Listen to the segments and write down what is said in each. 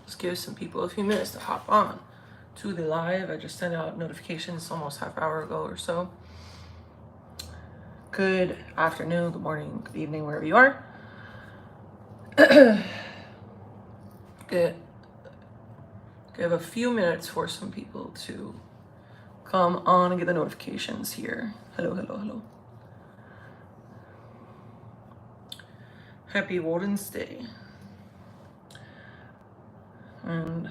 Let's give some people a few minutes to hop on to the live. I just sent out notifications almost half hour ago or so. Good afternoon, good morning, good evening, wherever you are. Good. Give a few minutes for some people to come on and get the notifications here. Hello, hello, hello. Happy Woden's Day. And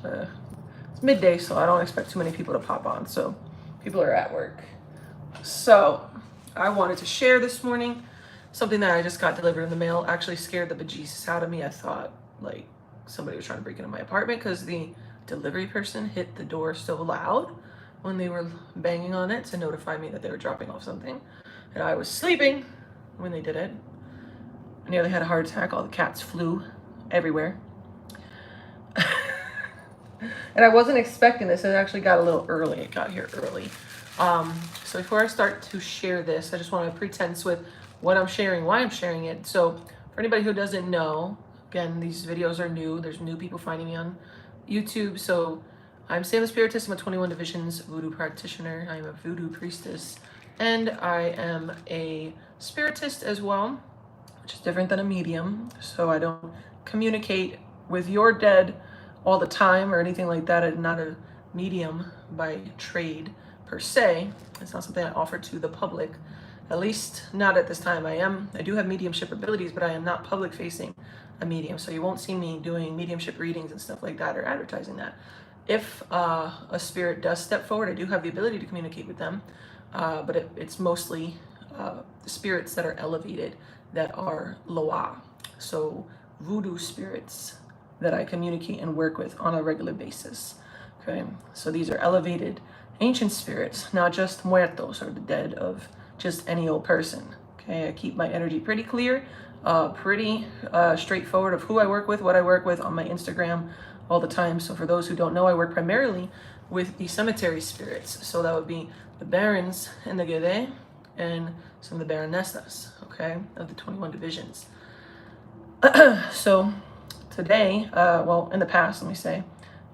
it's midday, so I don't expect too many people to pop on. So people are at work. So I wanted to share this morning something that I just got delivered in the mail. Actually scared the bejesus out of me. I thought like somebody was trying to break into my apartment because the delivery person hit the door so loud when they were banging on it to notify me that they were dropping off something. And I was sleeping when they did it. I nearly had a heart attack. All the cats flew everywhere. And I wasn't expecting this. It actually got a little early. It got here early. So before I start to share this, I just want to pretense with what I'm sharing, why I'm sharing it. So for anybody who doesn't know, again, these videos are new. There's new people finding me on YouTube. So I'm Salem Spiritist. I'm a 21 Divisions voodoo practitioner. I'm a voodoo priestess. And I am a spiritist as well, which is different than a medium. So I don't communicate with your dead all the time or anything like that. I'm not a medium by trade per se. It's not something I offer to the public, at least not at this time. I do have mediumship abilities, but I am not public facing a medium. So you won't see me doing mediumship readings and stuff like that or advertising that. If a spirit does step forward, I do have the ability to communicate with them, but it's mostly spirits that are elevated, that are loa. So voodoo spirits that I communicate and work with on a regular basis. Okay, so these are elevated ancient spirits, not just muertos or the dead of just any old person. Okay, I keep my energy pretty clear, pretty straightforward of who I work with, what I work with on my Instagram all the time. So for those who don't know, I work primarily with the cemetery spirits. So that would be the barons and the gede and some of the baronesses, okay, of the 21 divisions. So today, well, in the past, let me say,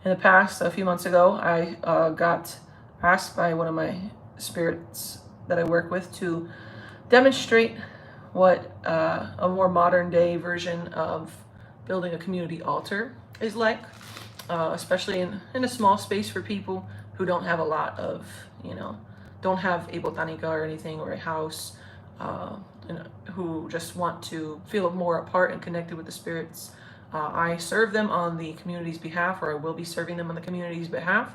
in the past, a few months ago, I got asked by one of my spirits that I work with to demonstrate what a more modern day version of building a community altar is like, especially in a small space for people who don't have a lot of, don't have a botanica or anything or a house, who just want to feel more apart and connected with the spirits. I serve them on the community's behalf, or I will be serving them on the community's behalf.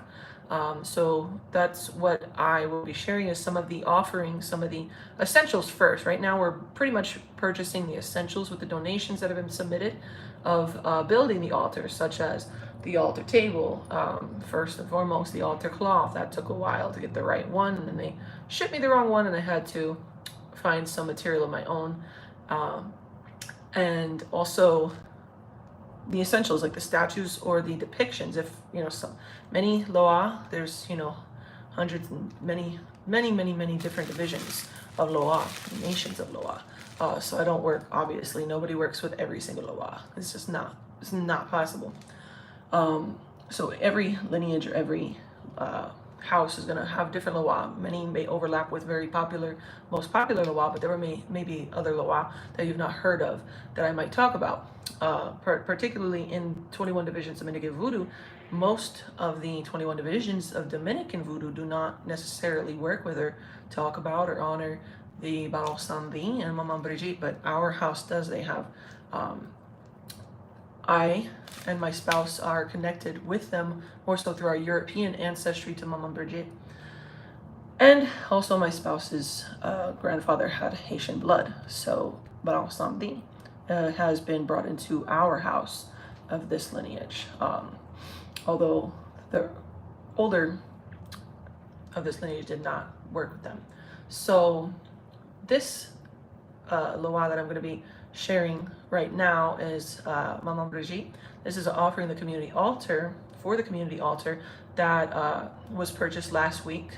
So that's what I will be sharing, is some of the offerings, some of the essentials first. Right now we're pretty much purchasing the essentials with the donations that have been submitted of building the altar, such as the altar table, first and foremost, the altar cloth. That took a while to get the right one, and then they shipped me the wrong one and I had to find some material of my own. And also the essentials like the statues or the depictions. If so many loa, there's hundreds and many different divisions of loa, nations of loa. So I don't work, obviously nobody works with every single loa. It's not possible. So every lineage or every house is going to have different loa. Many may overlap with most popular loa, but there may be other loa that you've not heard of that I might talk about. Particularly in 21 divisions of Dominican voodoo, most of the 21 divisions of Dominican voodoo do not necessarily work with or talk about or honor the Barão Sandi and Maman Brigitte, but our house does. They have, I and my spouse are connected with them more so through our European ancestry to Maman Brigitte. And also my spouse's grandfather had Haitian blood, so Barão Sandi has been brought into our house of this lineage, although the older of this lineage did not work with them. So this loa that I'm going to be sharing right now is Maman Brigitte. This is an offering the community altar, for the community altar, that was purchased last week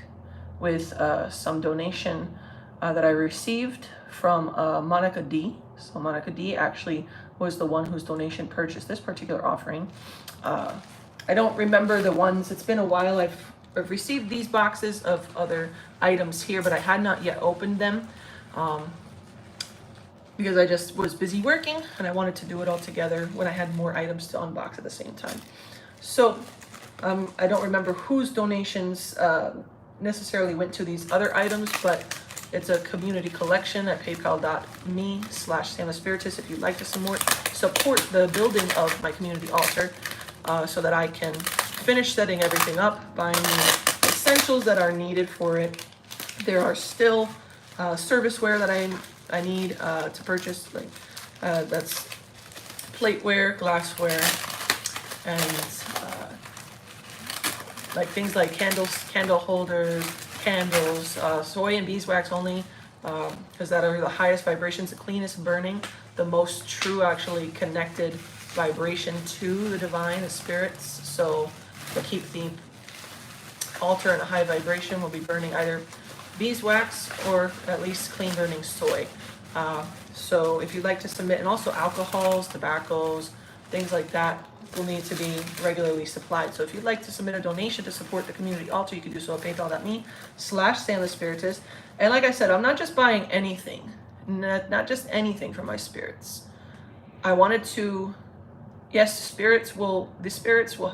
with some donation that I received from Monica D. So Monica D actually was the one whose donation purchased this particular offering. I don't remember the ones. It's been a while. I've received these boxes of other items here, but I had not yet opened them because I just was busy working and I wanted to do it all together when I had more items to unbox at the same time. So I don't remember whose donations necessarily went to these other items, but it's a community collection at paypal.me/SamTheSpiritist if you'd like to support the building of my community altar so that I can finish setting everything up, buying the essentials that are needed for it. There are still serviceware that I need to purchase, like that's plateware, glassware, and like things like candles, candle holders, candles, soy and beeswax only, because that are the highest vibrations, the cleanest burning, the most true actually connected vibration to the divine, the spirits. So to keep the altar in a high vibration, we'll be burning either beeswax or at least clean burning soy. So if you'd like to submit, and also alcohols, tobaccos, things like that will need to be regularly supplied. So if you'd like to submit a donation to support the community altar, you can do so at paypal.me/SamTheSpiritist. And like I said, I'm not just buying anything, not just anything from my spirits. I wanted to, yes, the spirits will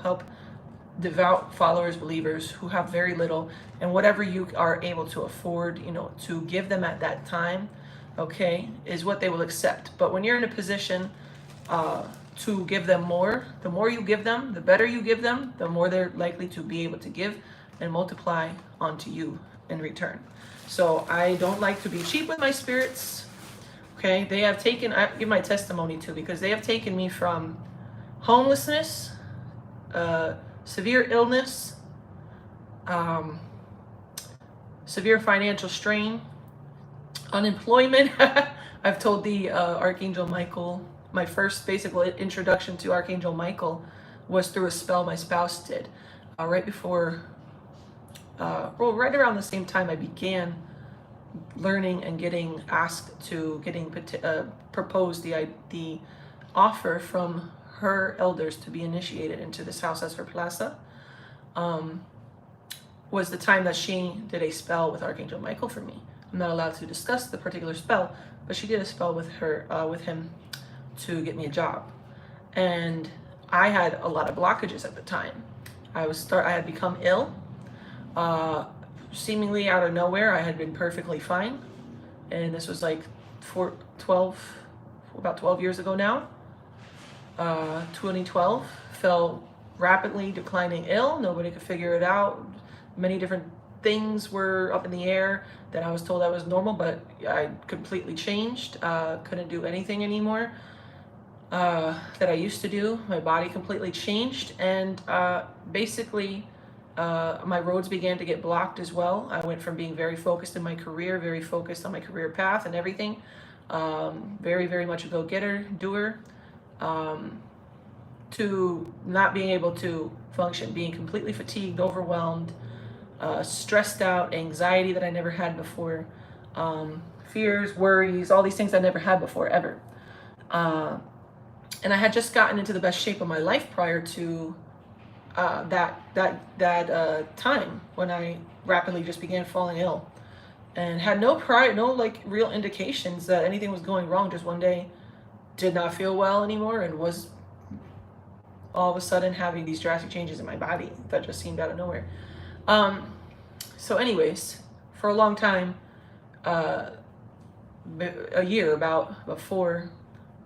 help devout followers, believers who have very little, and whatever you are able to afford, to give them at that time, okay, is what they will accept. But when you're in a position to give them more, the more you give them, the better you give them, the more they're likely to be able to give and multiply onto you in return. So I don't like to be cheap with my spirits. Okay, they have taken, I give my testimony too, because they have taken me from homelessness, severe illness, severe financial strain, unemployment. I've told the Archangel Michael, my first basic introduction to Archangel Michael was through a spell my spouse did right before, right around the same time I began learning and getting proposed the offer from her elders to be initiated into this house as her plaza. Was the time that she did a spell with Archangel Michael for me. I'm not allowed to discuss the particular spell, but she did a spell with him to get me a job. And I had a lot of blockages at the time. I had become ill. Seemingly out of nowhere, I had been perfectly fine. And this was like about 12 years ago now. 2012, fell rapidly declining ill. Nobody could figure it out. Many different things were up in the air that I was told I was normal, but I completely changed. Couldn't do anything anymore that I used to do. My body completely changed, and basically my roads began to get blocked as well. I went from being very focused in my career, very focused on my career path and everything, very, very much a go-getter, doer, to not being able to function, being completely fatigued, overwhelmed, stressed out, anxiety that I never had before, fears, worries, all these things I never had before, ever. And I had just gotten into the best shape of my life prior to that time when I rapidly just began falling ill, and had no real indications that anything was going wrong. Just one day did not feel well anymore and was all of a sudden having these drastic changes in my body that just seemed out of nowhere. So anyways, for a long time, a year before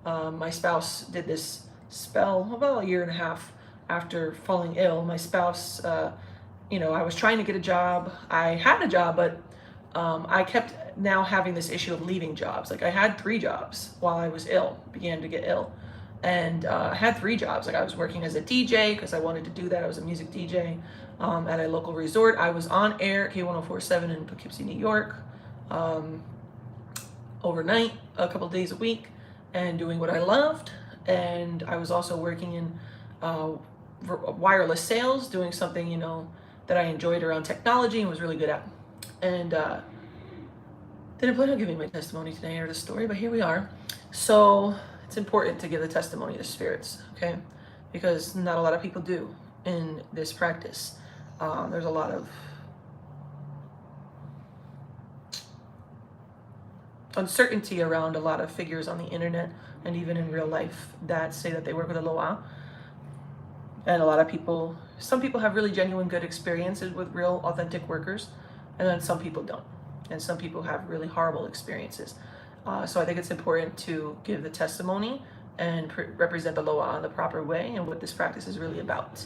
my spouse did this spell, about a year and a half after falling ill, my spouse, I was trying to get a job. I had a job, but I kept now having this issue of leaving jobs. Like I had 3 jobs while I was ill, began to get ill. And I had 3 jobs. Like I was working as a DJ because I wanted to do that. I was a music DJ at a local resort. I was on air at K1047 in Poughkeepsie, New York, overnight, a couple of days a week, and doing what I loved. And I was also working in wireless sales, doing something, that I enjoyed around technology and was really good at. And Didn't plan on giving my testimony today or the story, but here we are. So it's important to give the testimony to spirits, okay? Because not a lot of people do in this practice. There's a lot of uncertainty around a lot of figures on the internet and even in real life that say that they work with a loa. And a lot of people, some people have really genuine good experiences with real authentic workers, and then some people don't. And some people have really horrible experiences. So I think it's important to give the testimony and represent the loa in the proper way and what this practice is really about.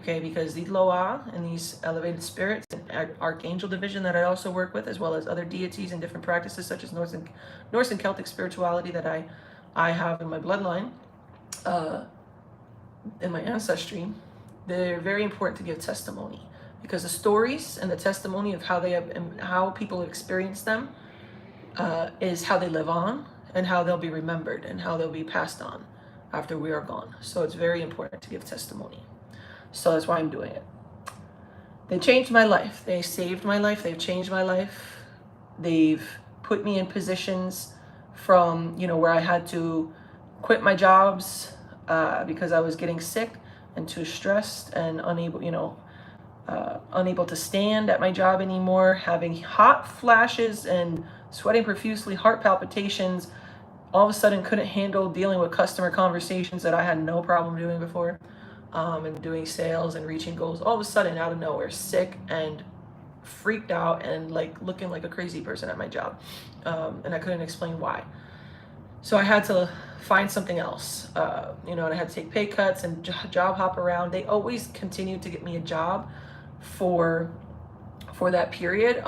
Okay, because these loa and these elevated spirits and archangel division that I also work with, as well as other deities and different practices such as Norse and Celtic spirituality that I have in my bloodline, in my ancestry, they're very important to give testimony, because the stories and the testimony of how they have and how people have experienced them is how they live on and how they'll be remembered and how they'll be passed on after we are gone. So it's very important to give testimony. So that's why I'm doing it. They changed my life. They saved my life. They've changed my life. They've put me in positions from, where I had to quit my jobs because I was getting sick and too stressed and unable to stand at my job anymore, having hot flashes and sweating profusely, heart palpitations. All of a sudden couldn't handle dealing with customer conversations that I had no problem doing before, and doing sales and reaching goals. All of a sudden, out of nowhere, sick and freaked out and like looking like a crazy person at my job. And I couldn't explain why. So I had to find something else, and I had to take pay cuts and job hop around. They always continued to get me a job for that period.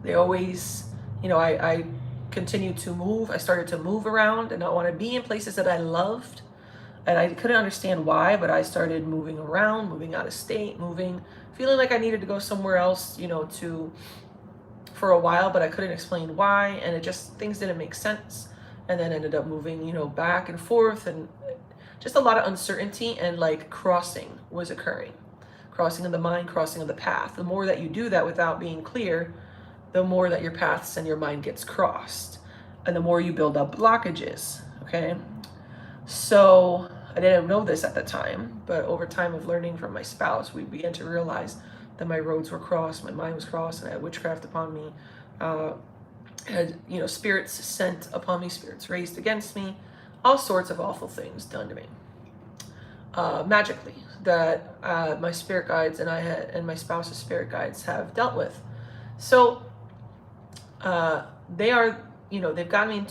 They always, I continued to move. I started to move around and I want to be in places that I loved. And I couldn't understand why, but I started moving around, moving out of state, feeling like I needed to go somewhere else, for a while, but I couldn't explain why. And things didn't make sense. And then ended up moving, back and forth, and just a lot of uncertainty and like crossing was occurring. Crossing of the mind, crossing of the path. The more that you do that without being clear, the more that your paths and your mind gets crossed. And the more you build up blockages, okay? So I didn't know this at the time, but over time of learning from my spouse, we began to realize that my roads were crossed, my mind was crossed, and I had witchcraft upon me. Had spirits sent upon me, spirits raised against me, all sorts of awful things done to me. Magically, that my spirit guides and my spouse's spirit guides have dealt with. So they are, they've gotten me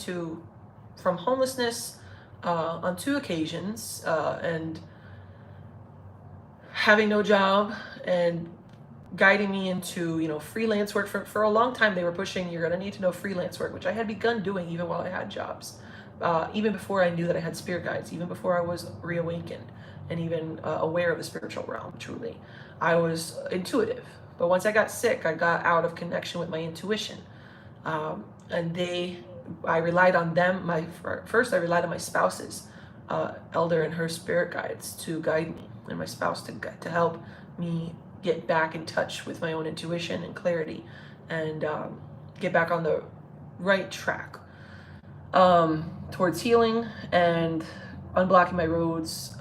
from homelessness on 2 occasions, and having no job, and guiding me into, freelance work. For a long time, they were pushing, you're going to need to know freelance work, which I had begun doing even while I had jobs, even before I knew that I had spirit guides, even before I was reawakened and even aware of the spiritual realm. Truly, I was intuitive. But once I got sick, I got out of connection with my intuition. And I relied on them. First, I relied on my spouse's elder and her spirit guides to guide me, and my spouse to help me get back in touch with my own intuition and clarity, and get back on the right track towards healing and unblocking my roads,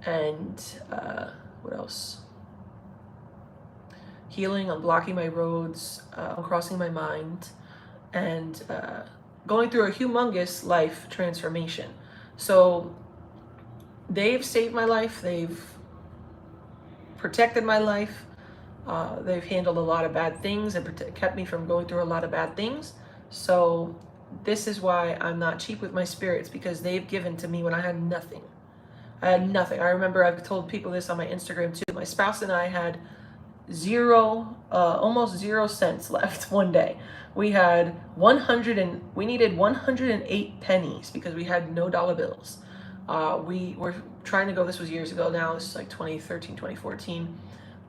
and what else? Healing, unblocking my roads, uncrossing my mind, and going through a humongous life transformation. So they've saved my life. They've protected my life. They've handled a lot of bad things and kept me from going through a lot of bad things. So this is why I'm not cheap with my spirits, because they've given to me when I had nothing. I remember I've told people this on my Instagram too. My spouse and I had almost 0 cents left one day. We had we needed 108 pennies because we had no dollar bills. We were trying to go, this was years ago now, this is like 2013, 2014,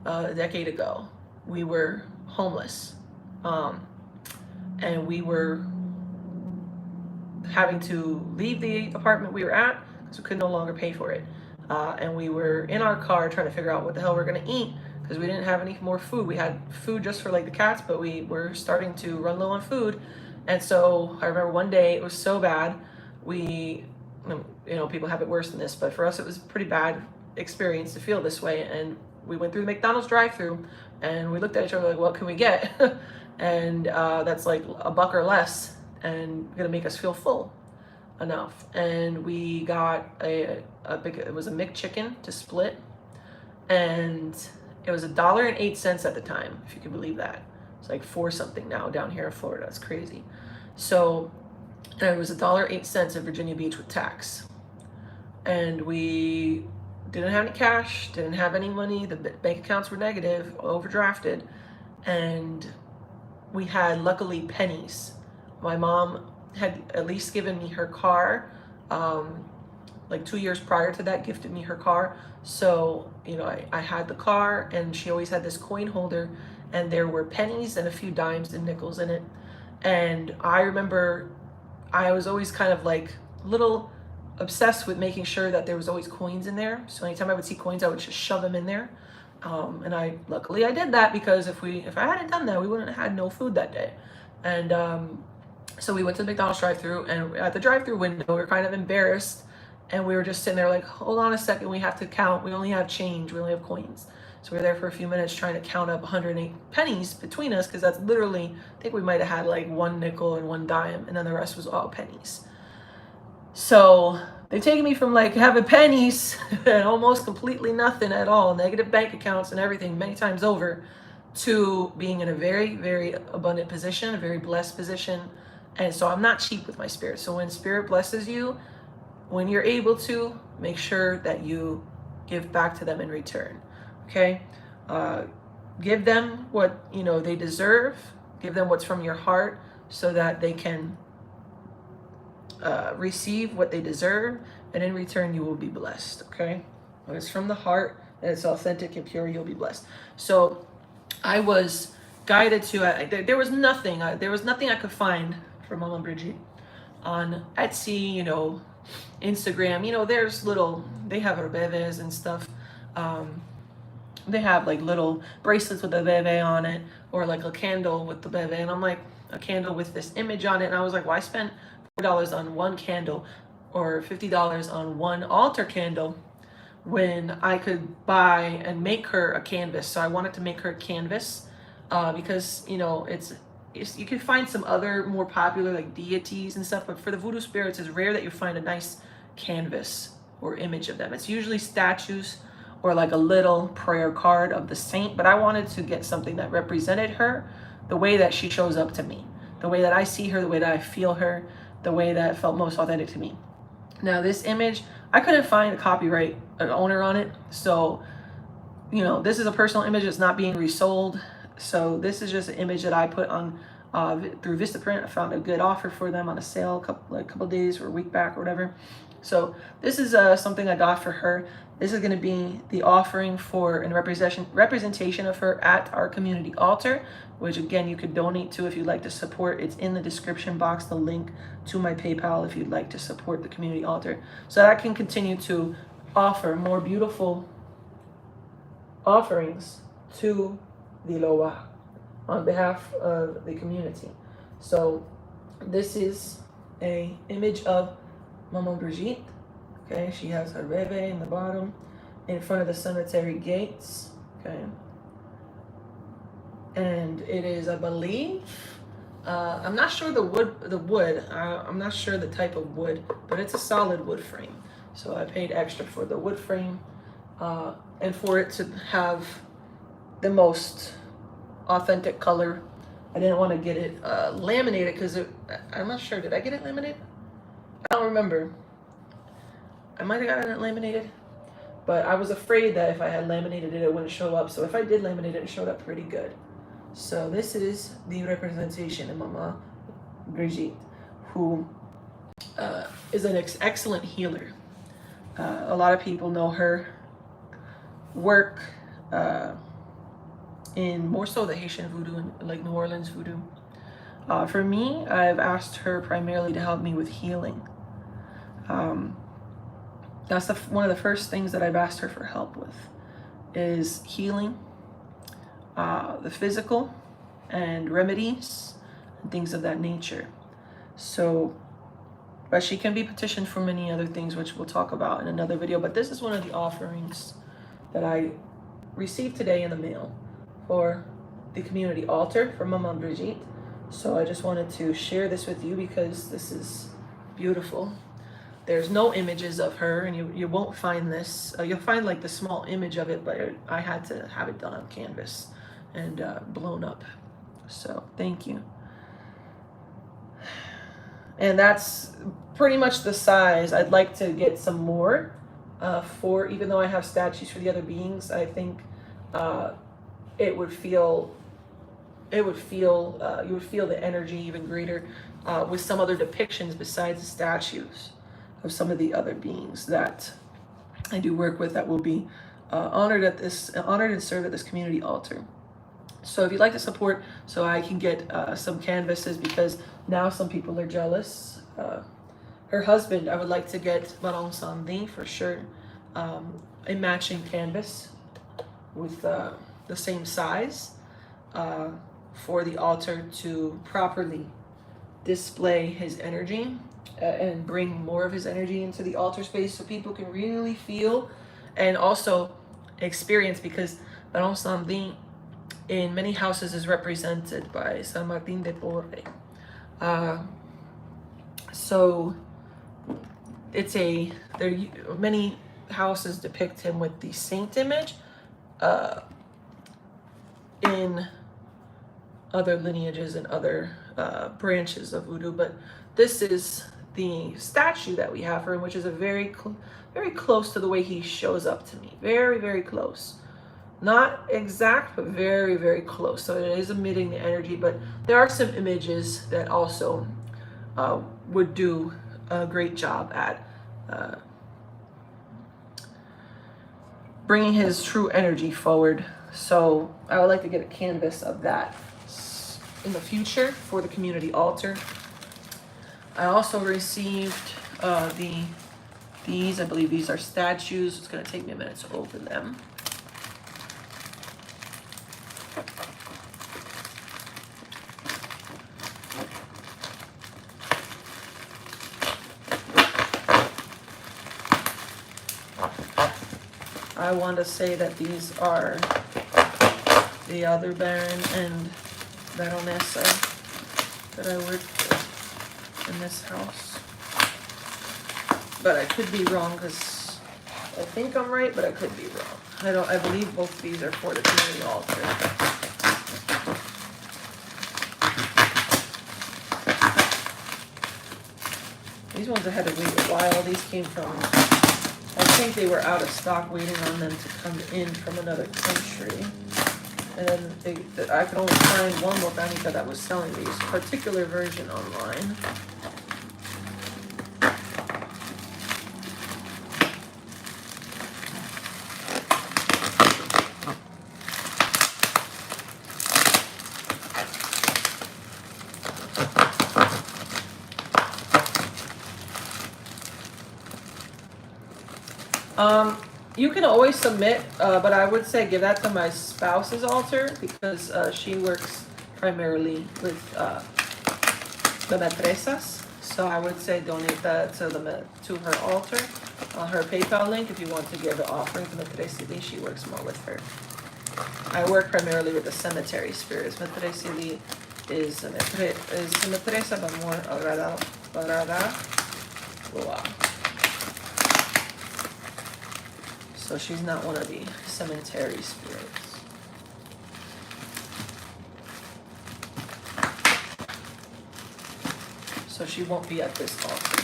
a decade ago. We were homeless, and we were having to leave the apartment we were at because we could no longer pay for it. And we were in our car trying to figure out what the hell we're going to eat, because because we didn't have any more food. We had food just for like the cats, but we were starting to run low on food. And so I remember one day it was so bad. We, people have it worse than this, but for us it was a pretty bad experience to feel this way. And we went through the McDonald's drive-through and we looked at each other like, what can we get? And that's like $1 or less and gonna make us feel full enough. And we got it was a McChicken to split, and it was $1.08 at the time, if you can believe that. It's like 4 something now down here in Florida. It's crazy. So, and it was $1.08 in Virginia Beach with tax. And we didn't have any cash, didn't have any money. The bank accounts were negative, overdrafted, and we had luckily pennies. My mom had at least given me her car, like 2 years prior to that, gifted me her car. So, I had the car, and she always had this coin holder, and there were pennies and a few dimes and nickels in it. And I remember I was always kind of like a little obsessed with making sure that there was always coins in there. So anytime I would see coins, I would just shove them in there. And luckily I did that, because if I hadn't done that, we wouldn't have had no food that day. And so we went to the McDonald's drive-thru, and at the drive-thru window, we were kind of embarrassed, and we were just sitting there like, hold on a second, we have to count. We only have change. We only have coins. So we were there for a few minutes trying to count up 108 pennies between us, because that's literally, I think we might have had like 1 nickel and 1 dime, and then the rest was all pennies. So they've taken me from like having pennies and almost completely nothing at all, negative bank accounts and everything many times over, to being in a very, very abundant position, a very blessed position. And so I'm not cheap with my spirit. So when spirit blesses you, when you're able to, make sure that you give back to them in return. Okay? Give them what they deserve. Give them what's from your heart, so that they can receive what they deserve, and in return you will be blessed. Okay? When it's from the heart and it's authentic and pure, you'll be blessed. So I was guided to there was nothing I could find for Mama Brigitte on Etsy, Instagram. There's they have rebeves and stuff. They have like little bracelets with the bebe on it, or like a candle with the bebe, and I'm like, a candle with this image on it, and I was like, why spend $4 on one candle or $50 on one altar candle when I could buy and make her a canvas? So I wanted to make her a canvas, because you can find some other more popular like deities and stuff, but for the voodoo spirits, it's rare that you find a nice canvas or image of them. It's usually statues or like a little prayer card of the saint, but I wanted to get something that represented her the way that she shows up to me, the way that I see her, the way that I feel her, the way that felt most authentic to me. Now this image, I couldn't find a copyright owner on it, so this is a personal image. It's not being resold. So this is just an image that I put on through Vistaprint. I found a good offer for them on a sale a couple days or a week back or whatever. So this is something I got for her. This is going to be the offering for and representation of her at our community altar, which again you could donate to if you'd like to support. It's in the description box, the link to my PayPal if you'd like to support the community altar, so that I can continue to offer more beautiful offerings to the Loa on behalf of the community. So this is a image of Mama Brigitte. Okay, she has her bebe in the bottom, in front of the cemetery gates. Okay, and it is, I believe, I'm not sure the wood. I'm not sure the type of wood, but it's a solid wood frame. So I paid extra for the wood frame, and for it to have the most authentic color. I didn't want to get it laminated because I'm not sure. Did I get it laminated? I don't remember. I might have gotten it laminated, but I was afraid that if I had laminated it, it wouldn't show up. So if I did laminate it, it showed up pretty good. So this is the representation of Mama Brigitte, who is an excellent healer. A lot of people know her work in more so the Haitian voodoo and like New Orleans voodoo. For me, I've asked her primarily to help me with healing. That's one of the first things that I've asked her for help with, is healing the physical and remedies and things of that nature. So, but she can be petitioned for many other things, which we'll talk about in another video. But this is one of the offerings that I received today in the mail for the community altar from Mama Brigitte. So I just wanted to share this with you because this is beautiful. There's no images of her, and you won't find this. You'll find like the small image of it, but I had to have it done on canvas and blown up. So thank you. And that's pretty much the size. I'd like to get some more for, even though I have statues for the other beings, I think you would feel the energy even greater with some other depictions besides the statues of some of the other beings that I do work with that will be honored and served at this community altar. So if you'd like to support so I can get some canvases, because now some people are jealous. Her husband, I would like to get Baron Sandi for sure, a matching canvas with the same size for the altar to properly display his energy and bring more of his energy into the altar space so people can really feel and also experience, because Baron Sandi in many houses is represented by San Martin de Porre. So many houses depict him with the saint image in other lineages and other branches of voodoo, but this is the statue that we have for him, which is a very close to the way he shows up to me. Very, very close. Not exact, but very, very close. So it is emitting the energy, but there are some images that also would do a great job at bringing his true energy forward. So I would like to get a canvas of that in the future for the community altar. I also received these, I believe these are statues. It's going to take me a minute to open them. I want to say that these are the other Baron and Baronessa that I worked with in this house. But I could be wrong, because I think I'm right, but I could be wrong. I believe both of these are for the community altar. These ones I had to wait a while. These came from, I think they were out of stock, waiting on them to come in from another country. And then I could only find one botanica that was selling these particular version online. You can always submit, but I would say give that to my spouse's altar, because she works primarily with the matresas. So I would say donate that to her altar, her PayPal link, if you want to give the offering to Matresili. She works more with her. I work primarily with the cemetery spirits. Matresili is matresa, but more agrada. So she's not one of the cemetery spirits. So she won't be at this altar.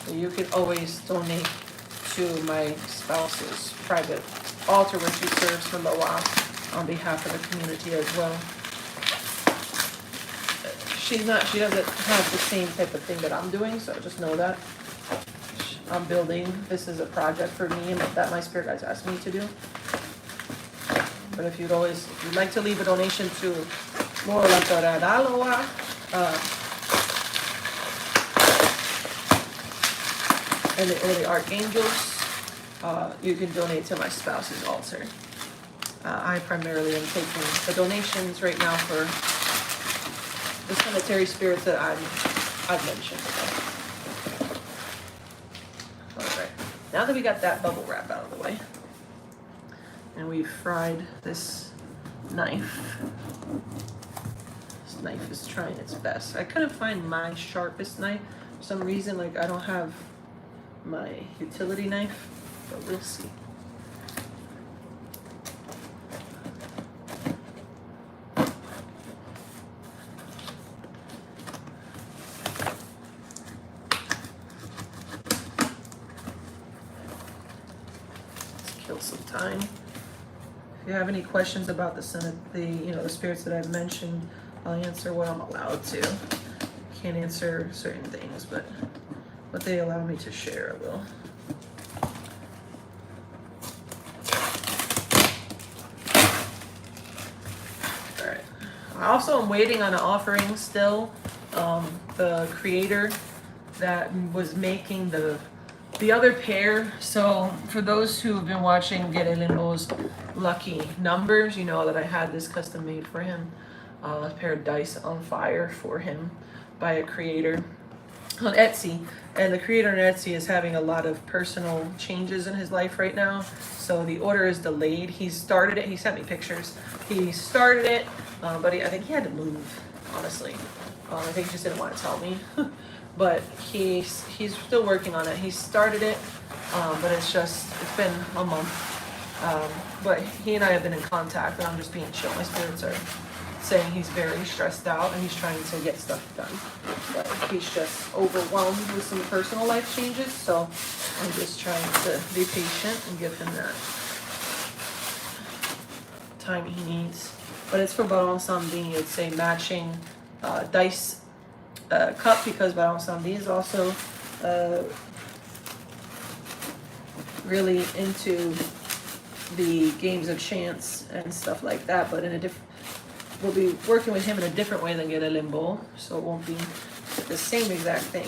So you can always donate to my spouse's private altar where she serves for Loa on behalf of the community as well. She doesn't have the same type of thing that I'm doing, so just know that. I'm building. This is a project for me and that my spirit guides asked me to do. But if you'd like to leave a donation to more La Toradaloa, or the archangels, you can donate to my spouse's altar. I primarily am taking the donations right now for the cemetery spirits that I've mentioned. All right, now that we got that bubble wrap out of the way, and we've fried this knife. This knife is trying its best. I couldn't find my sharpest knife for some reason. Like, I don't have my utility knife, but we'll see. Kill some time. If you have any questions about the spirits that I've mentioned, I'll answer what I'm allowed to. Can't answer certain things, but what they allow me to share, I will. All right. I also am waiting on an offering still. The creator that was making the other pair. So for those who have been watching Get El Limbo's lucky numbers, you know that I had this custom made for him, a pair of dice on fire for him by a creator on Etsy. And the creator on Etsy is having a lot of personal changes in his life right now, so the order is delayed. He started it, he sent me pictures, he started it, but I think he had to move, honestly. I think he just didn't want to tell me. But he's still working on it. He started it, but it's been a month. But he and I have been in contact, and I'm just being chill. My spirits are saying he's very stressed out, and he's trying to get stuff done. But he's just overwhelmed with some personal life changes, so I'm just trying to be patient and give him that time he needs. But it's for Baron Samedi. It's a matching dice cup, because Baron Samedi is also really into the games of chance and stuff like that, but we'll be working with him in a different way than Get El Limbo, so it won't be the same exact thing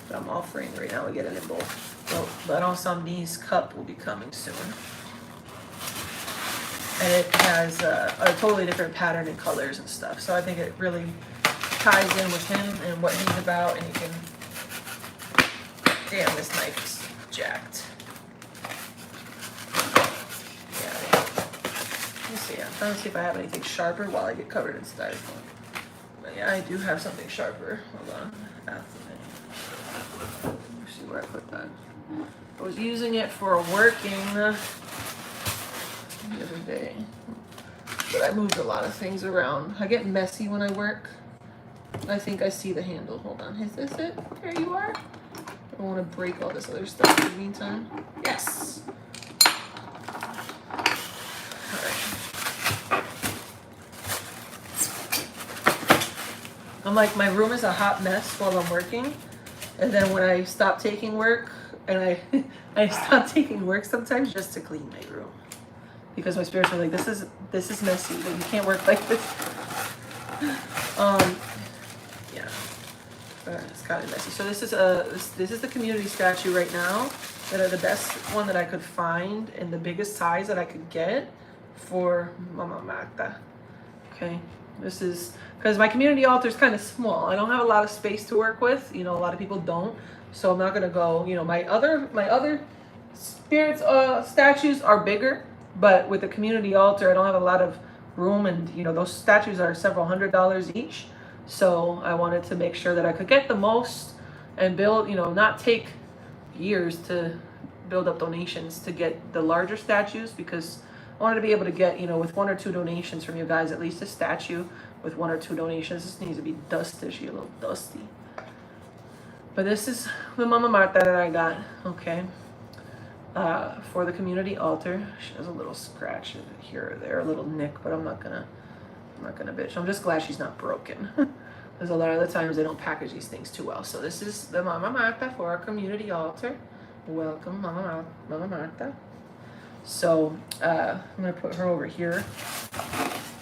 that I'm offering right now with Get El Limbo. So Baron Samedi's cup will be coming soon, and it has a totally different pattern and colors and stuff, so I think it really ties in with him and what he's about, and he can. Damn, this knife is jacked. Yeah. Let me see. I'm trying to see if I have anything sharper while I get covered in styrofoam. But yeah, I do have something sharper. Hold on. That's the thing. Let's see where I put that. I was using it for working the other day, but I moved a lot of things around. I get messy when I work. I think I see the handle. Hold on. Is this it? There you are. I don't want to break all this other stuff in the meantime. Yes. All right. I'm like, my room is a hot mess while I'm working. And then when I stop taking work, and I stop taking work sometimes just to clean my room. Because my spirits are like, this is messy. Like, you can't work like this. It's kind of messy. So this is the community statue right now. That are the best one that I could find and the biggest size that I could get for Mama Marta. Okay, this is because my community altar is kind of small. I don't have a lot of space to work with. You know, a lot of people don't. So I'm not gonna go. You know, my other spirits statues are bigger, but with the community altar, I don't have a lot of room, and you know, those statues are several $100s each. So I wanted to make sure that I could get the most and build, you know, not take years to build up donations to get the larger statues, because I wanted to be able to get, you know, with 1 or 2 donations from you guys, at least a statue with 1 or 2 donations. This needs to be dusty, a little dusty. But this is the Mama Marta that I got, okay, for the community altar. She has a little scratch here or there, a little nick, but I'm not gonna bitch. I'm just glad she's not broken. Because a lot of the times they don't package these things too well. So this is the Mama Marta for our community altar. Welcome, Mama Marta. So I'm gonna put her over here,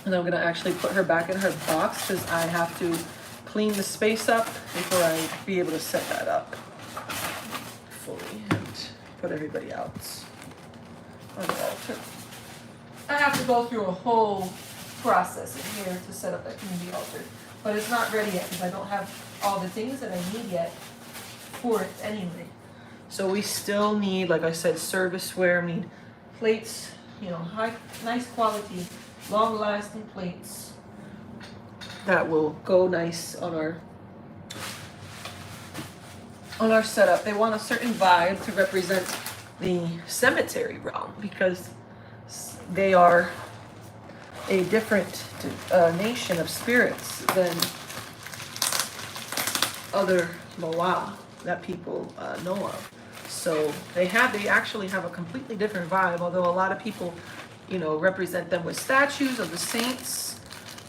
and I'm gonna actually put her back in her box because I have to clean the space up before I be able to set that up fully and put everybody out on the altar. I have to go through a whole process in here to set up that community altar. But it's not ready yet because I don't have all the things that I need yet for it anyway. So we still need, like I said, serviceware. We need plates, you know, nice quality, long-lasting plates that will go nice on our setup. They want a certain vibe to represent the cemetery realm because they are a different nation of spirits than other Loa that people know of. So they actually have a completely different vibe, although a lot of people, you know, represent them with statues of the saints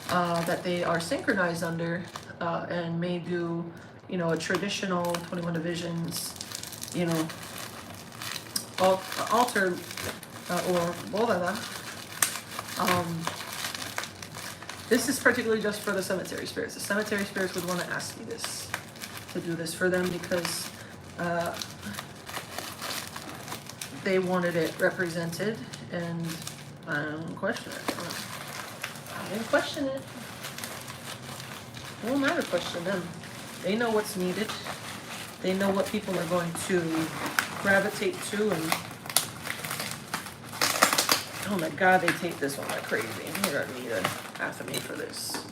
that they are synchronized under and may do, you know, a traditional 21 divisions, you know, altar or bodada. This is particularly just for the cemetery spirits. The cemetery spirits would want to ask me this, to do this for them because they wanted it represented, and I don't question it. I didn't question it. It won't matter question them. They know what's needed. They know what people are going to gravitate to, and oh my God, they take this one like crazy. You're gonna need a half of me for this.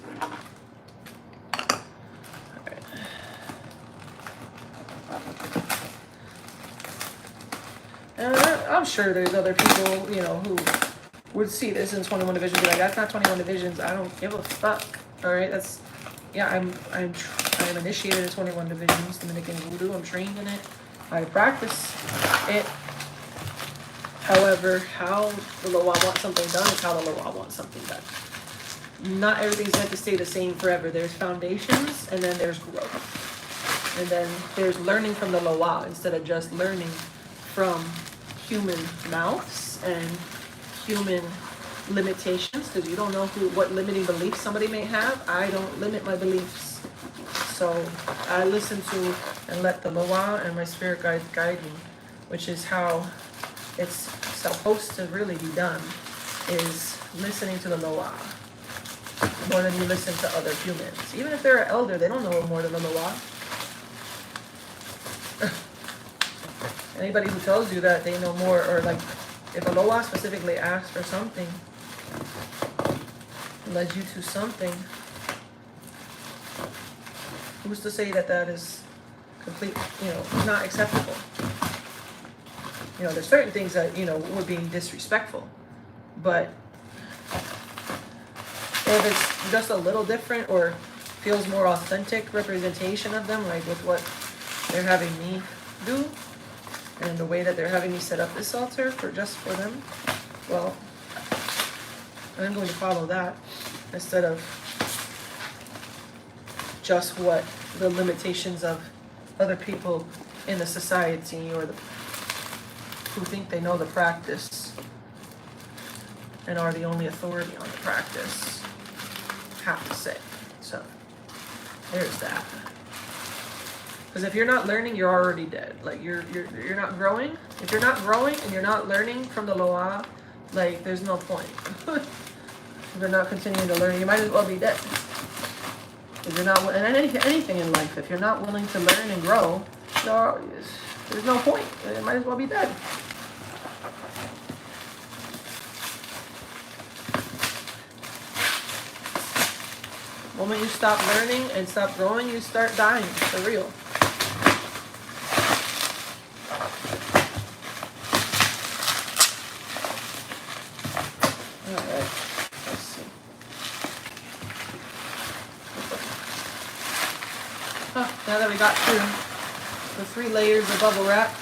Alright. And I'm sure there's other people, you know, who would see this in 21 divisions, be like, that's not 21 divisions. I don't give a fuck. Alright, that's, yeah, I am initiated in 21 divisions, Dominican Voodoo. I'm trained in it. I practice it. However, how the Loa wants something done is how the Loa wants something done. Not everything's meant to stay the same forever. There's foundations, and then there's growth. And then there's learning from the Loa instead of just learning from human mouths and human limitations, because you don't know what limiting beliefs somebody may have. I don't limit my beliefs. So I listen to and let the Loa and my spirit guides guide me, which is how it's supposed to really be done, is listening to the Loa more than you listen to other humans. Even if they're an elder, they don't know more than the Loa. Anybody who tells you that they know more, or like if a Loa specifically asks for something, led you to something, who's to say that that is complete, you know, not acceptable? You know, there's certain things that, you know, would be disrespectful, but if it's just a little different or feels more authentic representation of them, like with what they're having me do and the way that they're having me set up this altar for them, well, I'm going to follow that instead of just what the limitations of other people in the society or who think they know the practice and are the only authority on the practice have to say. So there's that. Because if you're not learning, you're already dead. Like you're not growing. If you're not growing and you're not learning from the Loa, like there's no point. If you're not continuing to learn, you might as well be dead. If you're not, and anything in life, if you're not willing to learn and grow, there's no point. You might as well be dead. The moment you stop learning and stop growing, you start dying. For real. Alright, let's see. Now that we got through the 3 layers of bubble wrap,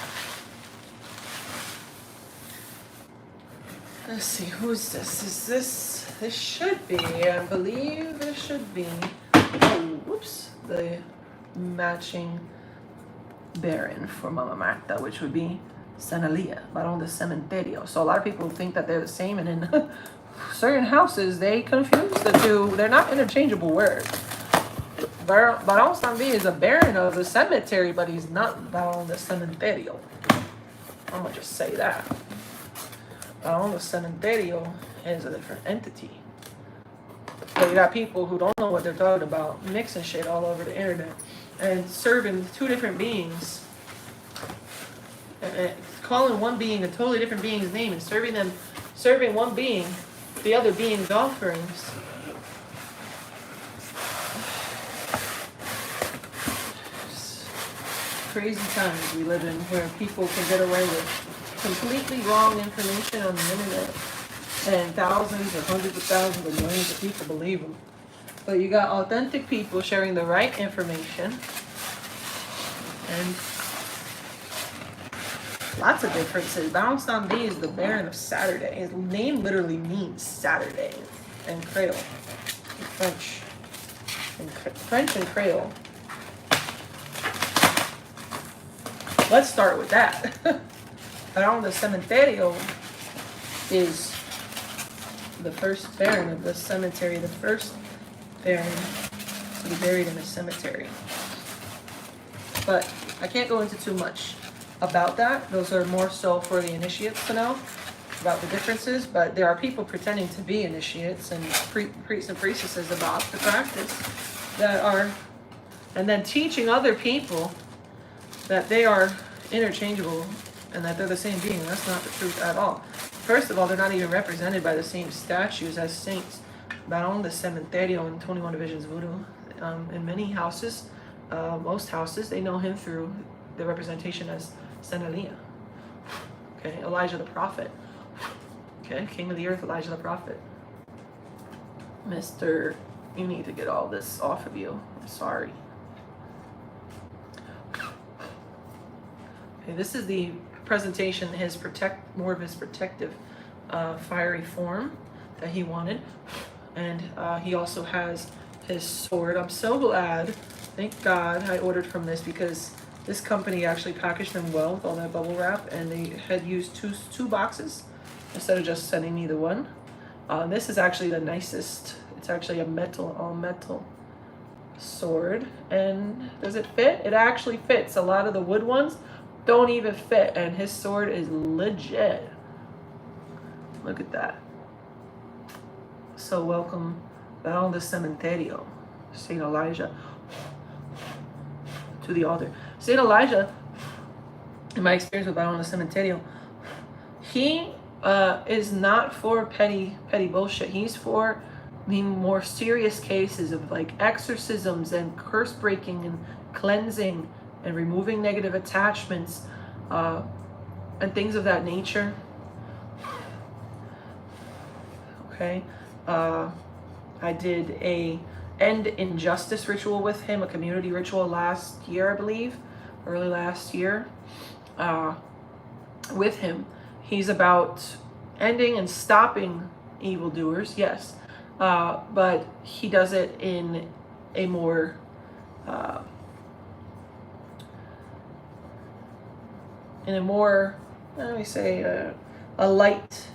let's see, who's this? This should be, I believe this should be, oh, whoops, the matching Baron for Mama Marta, which would be Sanalia, Barón de Cementerio. So a lot of people think that they're the same, and in certain houses, they confuse the two. They're not interchangeable words. Barón Stanvi is a Baron of the cemetery, but he's not Barón de Cementerio. I'm gonna just say that. Barón de Cementerio is a different entity. So you got people who don't know what they're talking about, mixing shit all over the internet and serving two different beings, and calling one being a totally different being's name and serving one being the other being's offerings. Crazy times we live in where people can get away with completely wrong information on the internet, and thousands or hundreds of thousands or millions of people believe them. But you got authentic people sharing the right information, and lots of differences. Balanced on D is the Baron of Saturday. His name literally means Saturday in Creole, in French. In French and Creole. Let's start with that. Baron de Cementerio is the first Baron of the cemetery, the first Baron to be buried in a cemetery. But I can't go into too much about that. Those are more so for the initiates to know about the differences, but there are people pretending to be initiates and priests and priestesses about the practice that are, and then teaching other people that they are interchangeable and that they're the same being. That's not the truth at all. First of all, they're not even represented by the same statues as saints. Baron de Cementerio in 21 Divisions Voodoo, in many houses, most houses, they know him through the representation as Saint Elijah. Okay, Elijah the prophet. Okay, King of the earth, Elijah the prophet. Mister, you need to get all this off of you. I'm sorry. Okay, this is the presentation, more of his protective fiery form that he wanted. And he also has his sword. I'm so glad, thank God I ordered from this, because this company actually packaged them well with all that bubble wrap, and they had used two boxes instead of just sending me the one. This is actually the nicest. It's actually a all metal sword. And does it fit? It actually fits. A lot of the wood ones don't even fit, and his sword is legit. Look at that. So welcome, Baron de Cementerio, Saint Elijah, to the altar. Saint Elijah, in my experience with Baron de Cementerio, he is not for petty bullshit. He's for the more serious cases of like exorcisms and curse breaking and cleansing and removing negative attachments and things of that nature. Okay, I did a end injustice ritual with him, a community ritual last year, I believe, early last year, with him. He's about ending and stopping evildoers, yes, but he does it in a more let me say, a light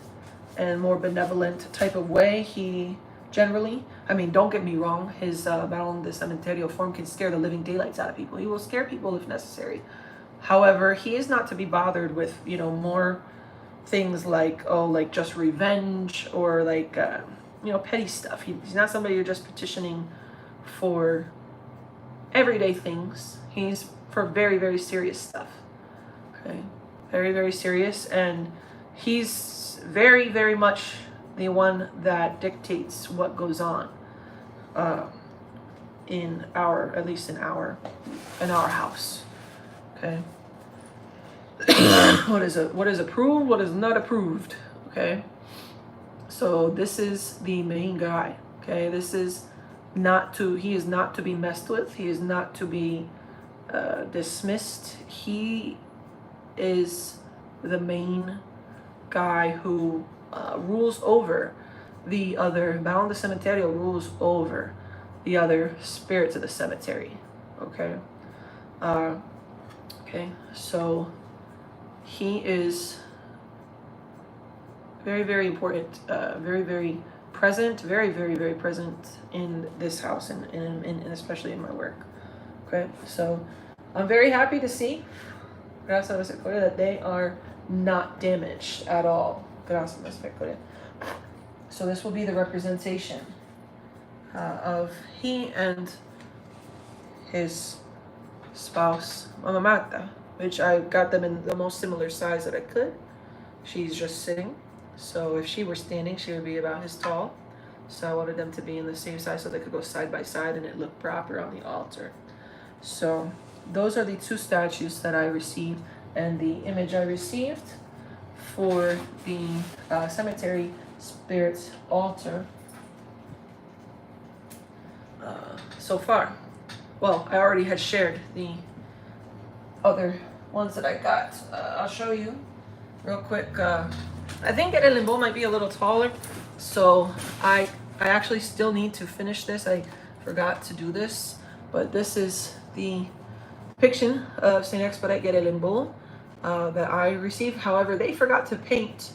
and more benevolent type of way. He generally, I mean, don't get me wrong, his Baron de Cementerio form can scare the living daylights out of people. He will scare people if necessary. However, he is not to be bothered with, more things like, like just revenge or like, petty stuff. He's not somebody you're just petitioning for everyday things. He's for very, very serious stuff. Okay, very, very serious, and he's very, very much the one that dictates what goes on in our house. Okay, what is approved, what is not approved. Okay, so this is the main guy. Okay, he is not to be messed with. He is not to be dismissed. He is the main guy who rules over the other. Baron de Cementerio rules over the other spirits of the cemetery. Okay. Okay. So he is very, very important. Very, very present. Very, very, very present in this house and especially in my work. Okay. So I'm very happy to see, that they are not damaged at all. So this will be the representation of he and his spouse, Mama Marta, which I got them in the most similar size that I could. She's just sitting. So if she were standing, she would be about his tall. So I wanted them to be in the same size so they could go side by side and it looked proper on the altar. So those are the two statues that I received, and the image I received for the cemetery spirits altar so far. Well, I already had shared the other ones that I got. I'll show you real quick. I think El Limbo might be a little taller, so I actually still need to finish this. I forgot to do this, but this is the depiction of Saint Expedite El Limbo that I received. However, they forgot to paint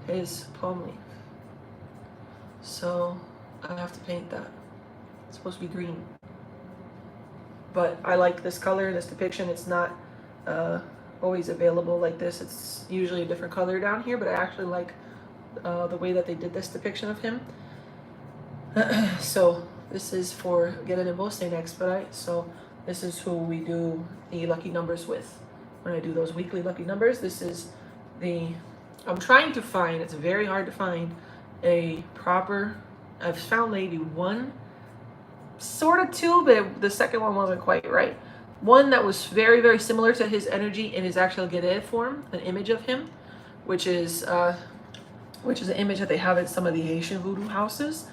his palm leaf, so I have to paint that. It's supposed to be green, but I like this color, this depiction. It's not always available like this. It's usually a different color down here, but I actually like the way that they did this depiction of him. So this is for Get It in Both Saint Expedite. So this is who we do the lucky numbers with when I do those weekly lucky numbers. This is I'm trying to find, it's very hard to find a proper, I've found maybe one, sort of two, but the second one wasn't quite right. One that was very, very similar to his energy in his actual Gede form, an image of him, which is an image that they have at some of the Haitian voodoo houses,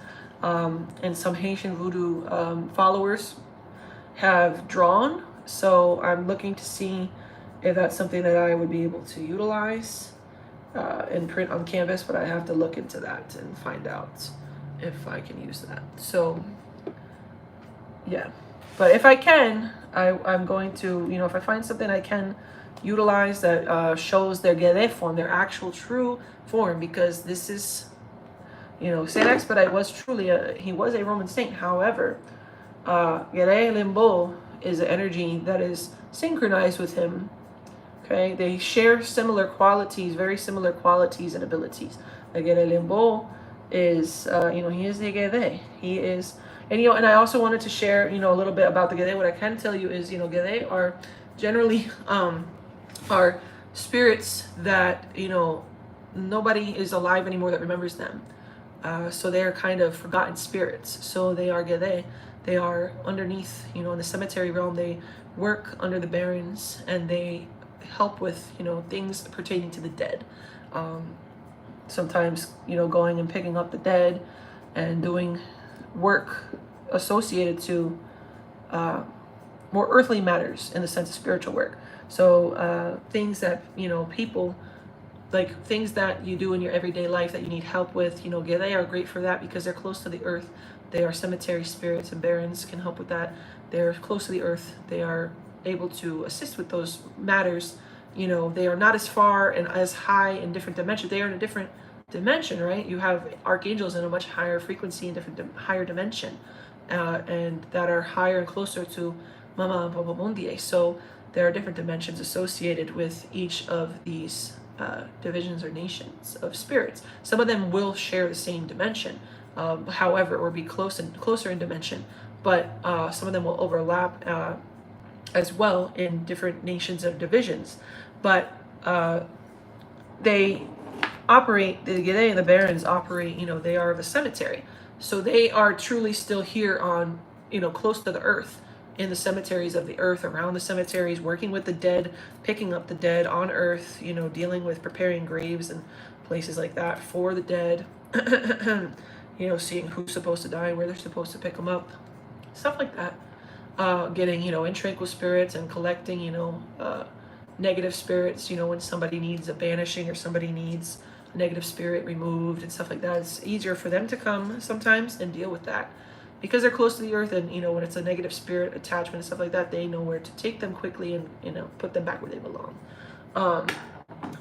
and some Haitian voodoo followers have drawn. So I'm looking to see if that's something that I would be able to utilize and print on canvas, but I have to look into that and find out if I can use that. So yeah, but if I can, I'm going to, if I find something I can utilize that shows their Gede form, their actual true form, because this is, Saint Expedite was truly he was a Roman saint. However, Gede Limbo is an energy that is synchronized with him. Okay, they share similar qualities, very similar qualities and abilities. Like Gede Limbo is, he is the Gede. He is. And I also wanted to share, a little bit about the Gede. What I can tell you is, Gede are generally are spirits that, nobody is alive anymore that remembers them. So they are kind of forgotten spirits. So they are Gede. They are underneath, in the cemetery realm. They work under the barons and they help with, things pertaining to the dead. Sometimes, going and picking up the dead and doing work associated to more earthly matters in the sense of spiritual work. So things that people, like things that you do in your everyday life that you need help with, they are great for that because they're close to the earth. They are cemetery spirits, and barons can help with that. They're close to the earth. They are able to assist with those matters. They are not as far and as high in different dimensions. They are in a different dimension, right? You have archangels in a much higher frequency and higher dimension, and that are higher and closer to Mama and Papa Mundie. So there are different dimensions associated with each of these divisions or nations of spirits. Some of them will share the same dimension, however, or be closer in dimension, but some of them will overlap as well in different nations of divisions. But they operate, the Gede and the Barons operate, they are the cemetery. So they are truly still here on, close to the earth, in the cemeteries of the earth, around the cemeteries, working with the dead, picking up the dead on earth, dealing with preparing graves and places like that for the dead, seeing who's supposed to die, where they're supposed to pick them up, stuff like that. Getting, in tranquil spirits and collecting, negative spirits, when somebody needs a banishing or somebody needs a negative spirit removed and stuff like that. It's easier for them to come sometimes and deal with that because they're close to the earth, and when it's a negative spirit attachment and stuff like that, they know where to take them quickly and put them back where they belong.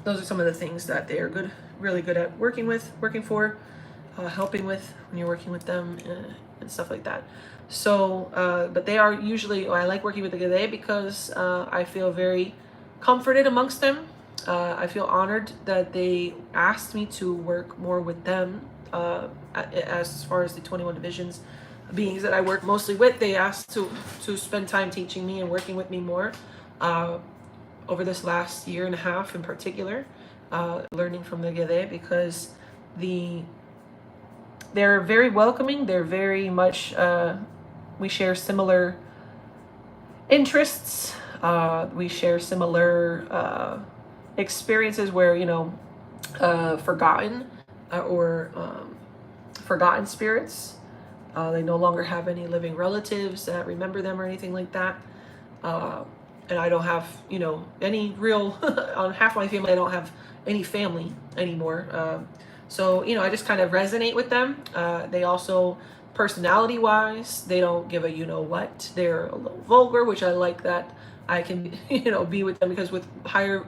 Those are some of the things that they are really good at working for, helping with when you're working with them and stuff like that. So, but they are usually, I like working with the Gede because I feel very comforted amongst them. I feel honored that they asked me to work more with them as far as the 21 divisions beings that I work mostly with, they asked to spend time teaching me and working with me more over this last year and a half in particular, learning from the Gede, because they're very welcoming. They're very much, we share similar interests. We share similar experiences where, forgotten forgotten spirits. They no longer have any living relatives that remember them or anything like that. And I don't have, any real, on half my family, I don't have any family anymore. So, I just kind of resonate with them. They also, personality-wise, they don't give a what. They're a little vulgar, which I like that I can, be with them, because with higher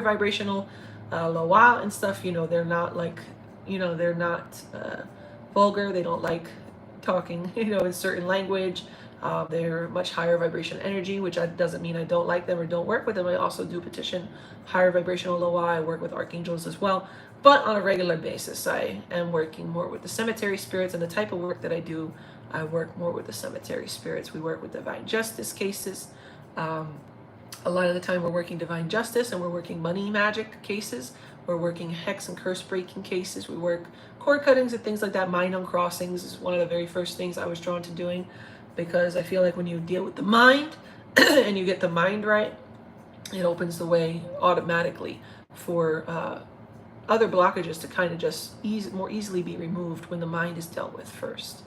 vibrational loa and stuff, they're not like, they're not vulgar. They don't like talking, in certain language. They're much higher vibration energy, which doesn't mean I don't like them or don't work with them. I also do petition higher vibrational loa. I work with archangels as well, but on a regular basis. I am working more with the cemetery spirits, and the type of work that I do, I work more with the cemetery spirits. We work with divine justice cases. A lot of the time we're working divine justice, and we're working money magic cases. We're working hex and curse breaking cases. We work cord cuttings and things like that. Mind uncrossings is one of the very first things I was drawn to doing, because I feel like when you deal with the mind and you get the mind right, it opens the way automatically for other blockages to kind of just more easily be removed when the mind is dealt with first.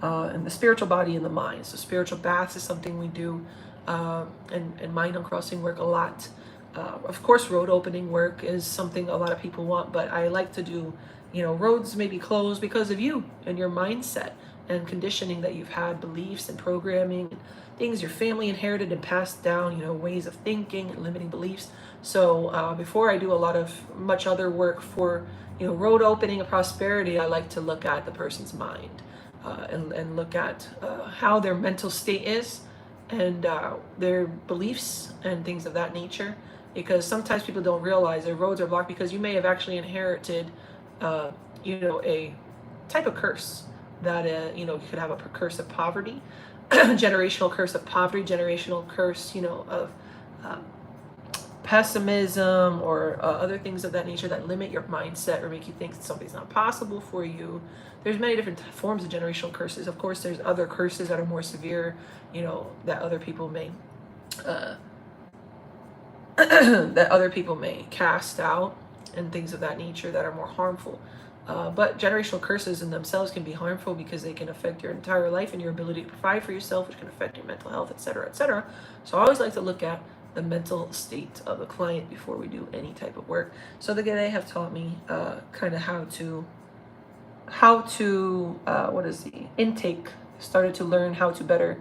And the spiritual body and the mind. So spiritual baths is something we do, and mind uncrossing work a lot. Of course, road opening work is something a lot of people want, but I like to do, roads may be closed because of you and your mindset and conditioning that you've had, beliefs and programming, and things your family inherited and passed down, ways of thinking and limiting beliefs. So before I do much other work for, road opening and prosperity, I like to look at the person's mind and look at how their mental state is, and their beliefs and things of that nature. Because sometimes people don't realize their roads are blocked because you may have actually inherited, a type of curse that, you could have a curse of poverty, generational curse of poverty, generational curse, of pessimism, or other things of that nature that limit your mindset or make you think that something's not possible for you. There's many different forms of generational curses. Of course, there's other curses that are more severe, that other people may cast out, and things of that nature that are more harmful. But generational curses in themselves can be harmful because they can affect your entire life and your ability to provide for yourself, which can affect your mental health, etc., etc. So I always like to look at the mental state of the client before we do any type of work. So they have taught me kind of how to what is the intake. Started to learn how to better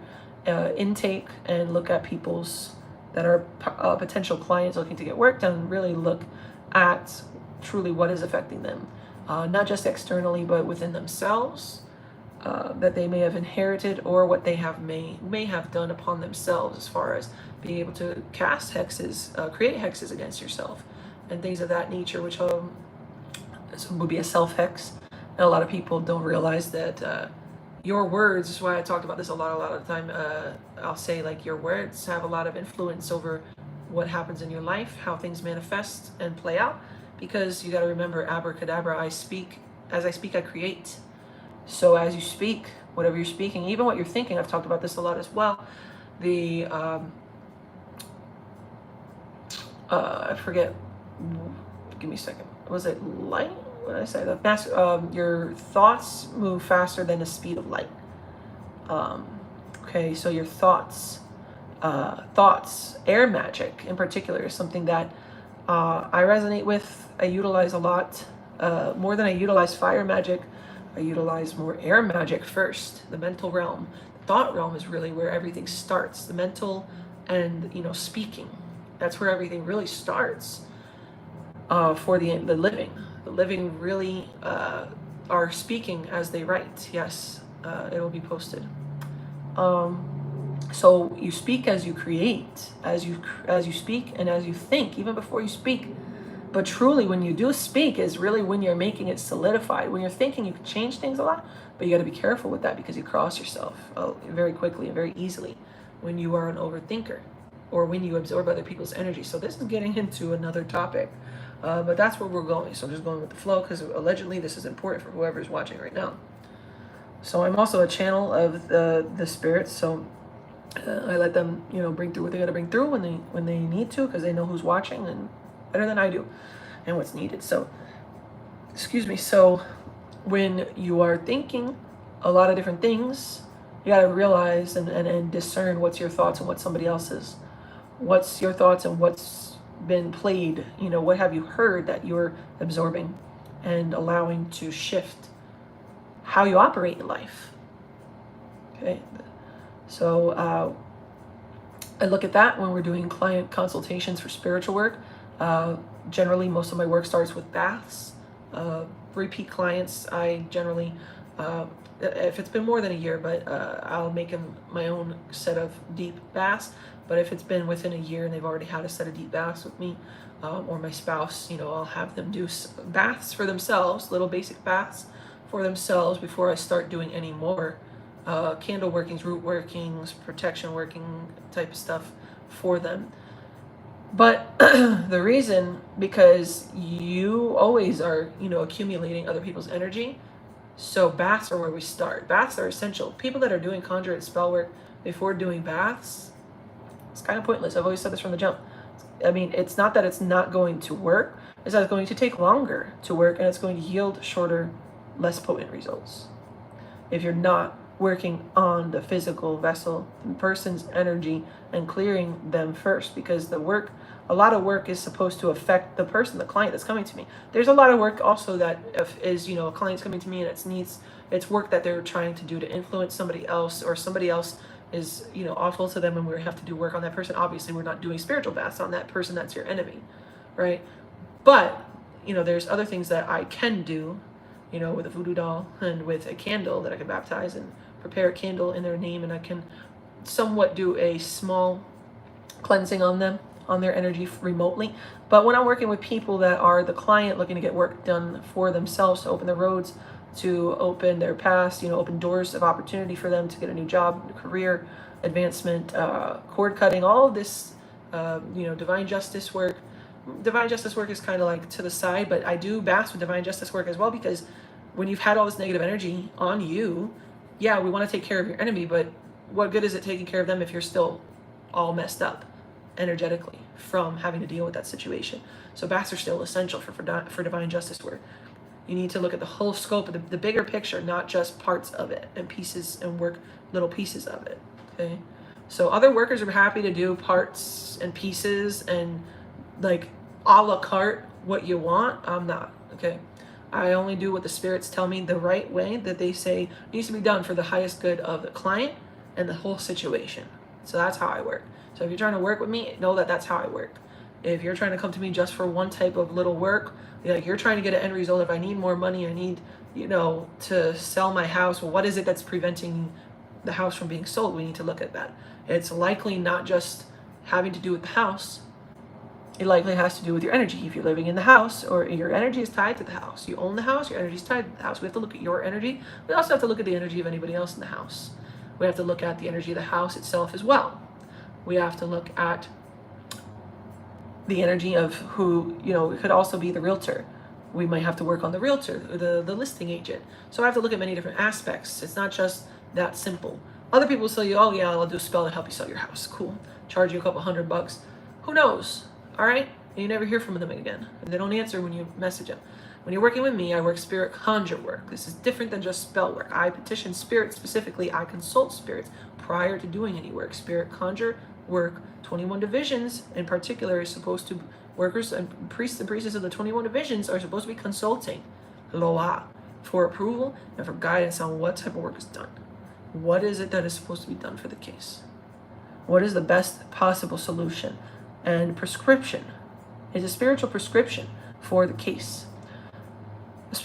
intake and look at people's that are potential clients looking to get work done, and really look at truly what is affecting them, not just externally, but within themselves, that they may have inherited, or what they may have done upon themselves, as far as being able to cast hexes, create hexes against yourself, and things of that nature, which would be a self hex. And a lot of people don't realize that your words, is why I talked about this a lot of the time. I'll say, like, your words have a lot of influence over what happens in your life, how things manifest and play out, because you got to remember, abracadabra, as I speak, I create. So as you speak, whatever you're speaking, even what you're thinking, I've talked about this a lot as well. I forget, give me a second. Was it light? What did I say? Your thoughts move faster than the speed of light. Okay, so your thoughts, air magic in particular, is something that I resonate with. I utilize a lot, more than I utilize fire magic. I utilize more air magic first. The mental realm, the thought realm is really where everything starts. The mental and, speaking, that's where everything really starts for the living. The living really are speaking as they write. Yes, it'll be posted. So you speak as you create, as you speak and as you think. Even before you speak, But truly, when you do speak is really when you're making it solidified. When you're thinking, you can change things a lot, but you got to be careful with that because you cross yourself very quickly and very easily when you are an overthinker or when you absorb other people's energy. So this is getting into another topic, but that's where we're going. So I'm just going with the flow because allegedly this is important for whoever's watching right now. So I'm also a channel of the spirits. So I let them, bring through what they got to bring through when they need to, because they know who's watching and better than I do and what's needed. So, excuse me. So when you are thinking a lot of different things, you got to realize and discern what's your thoughts and what's somebody else's. What's your thoughts and what's been played, what have you heard that you're absorbing and allowing to shift how you operate in life. Okay. So I look at that when we're doing client consultations for spiritual work. Generally, most of my work starts with baths. Repeat clients, I generally, if it's been more than a year, but I'll make them my own set of deep baths. But if it's been within a year and they've already had a set of deep baths with me, or my spouse, I'll have them do baths for themselves, little basic baths for themselves before I start doing any more candle workings, root workings, protection working type of stuff for them. But the reason, because you always are, accumulating other people's energy. So baths are where we start. Baths are essential. People that are doing conjure and spell work before doing baths, it's kind of pointless. I've always said this from the jump. I mean, it's not that it's not going to work. It's that it's going to take longer to work and it's going to yield shorter, less potent results. If you're not working on the physical vessel, the person's energy, and clearing them first, because a lot of work is supposed to affect the person, the client that's coming to me. There's a lot of work also that is, a client's coming to me and it's work that they're trying to do to influence somebody else, or somebody else is, awful to them and we have to do work on that person. Obviously, we're not doing spiritual baths on that person that's your enemy, right? But, there's other things that I can do, with a voodoo doll and with a candle that I can baptize and prepare a candle in their name, and I can somewhat do a small cleansing on them, on their energy remotely. But when I'm working with people that are the client looking to get work done for themselves, to open the roads, to open their past, open doors of opportunity for them to get a new job, career advancement, cord cutting, all of this, divine justice work. Divine justice work is kind of like to the side, but I do baths with divine justice work as well, because when you've had all this negative energy on you, yeah, we want to take care of your enemy, but what good is it taking care of them if you're still all messed up energetically from having to deal with that situation? So baths are still essential for divine justice work. You need to look at the whole scope of the bigger picture, not just parts of it and pieces, and work little pieces of it. Okay. So other workers are happy to do parts and pieces and like a la carte what you want. I'm not. Okay. I only do what the spirits tell me the right way, that they say needs to be done for the highest good of the client and the whole situation. So that's how I work. So if you're trying to work with me, know that that's how I work. If you're trying to come to me just for one type of little work, like you're trying to get an end result. If I need more money, I need, to sell my house. Well, what is it that's preventing the house from being sold? We need to look at that. It's likely not just having to do with the house. It likely has to do with your energy. If you're living in the house, or your energy is tied to the house, you own the house, your energy is tied to the house. We have to look at your energy. We also have to look at the energy of anybody else in the house. We have to look at the energy of the house itself as well. We have to look at the energy of who, it could also be the realtor. We might have to work on the realtor, the listing agent. So I have to look at many different aspects. It's not just that simple. Other people say, oh yeah, I'll do a spell to help you sell your house. Cool. Charge you a couple $100. Who knows? All right. And you never hear from them again. And they don't answer when you message them. When you're working with me, I work spirit conjure work. This is different than just spell work. I petition spirits specifically. I consult spirits prior to doing any work. Spirit conjure work, 21 divisions in particular, is supposed to, workers and priests and priestesses of the 21 divisions are supposed to be consulting Loa for approval and for guidance on what type of work is done. What is it that is supposed to be done for the case? What is the best possible solution and prescription? It's a spiritual prescription for the case.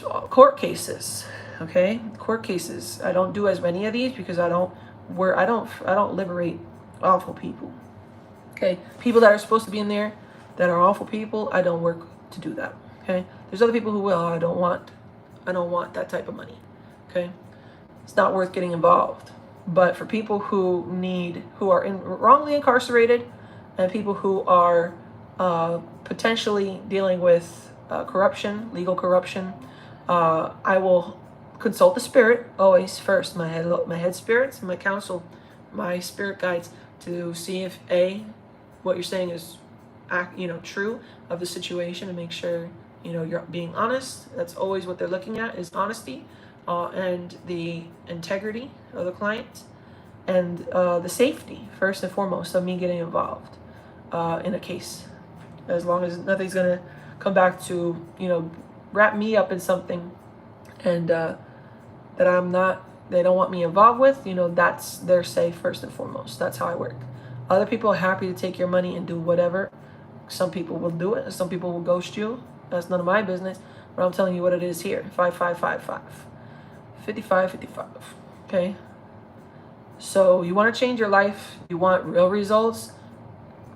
Court cases, okay? Court cases. I don't do as many of these because I don't liberate awful people. Okay, people that are supposed to be in there that are awful people, I don't work to do that. Okay, there's other people who will. I don't want that type of money. Okay, it's not worth getting involved. But for people who are wrongly incarcerated, and people who are potentially dealing with corruption, legal corruption, I will consult the spirit always first, my head spirits, my counsel, my spirit guides, to see if what you're saying is true of the situation, and make sure you're being honest. That's always what they're looking at, is honesty, and the integrity of the client, and the safety first and foremost of me getting involved in a case. As long as nothing's gonna come back to wrap me up in something, and that they don't want me involved with, that's their say first and foremost. That's how I work. Other people are happy to take your money and do whatever. Some people will do it, some people will ghost you. That's none of my business, but I'm telling you what it is here. 5555 5555. Okay, so you want to change your life, you want real results,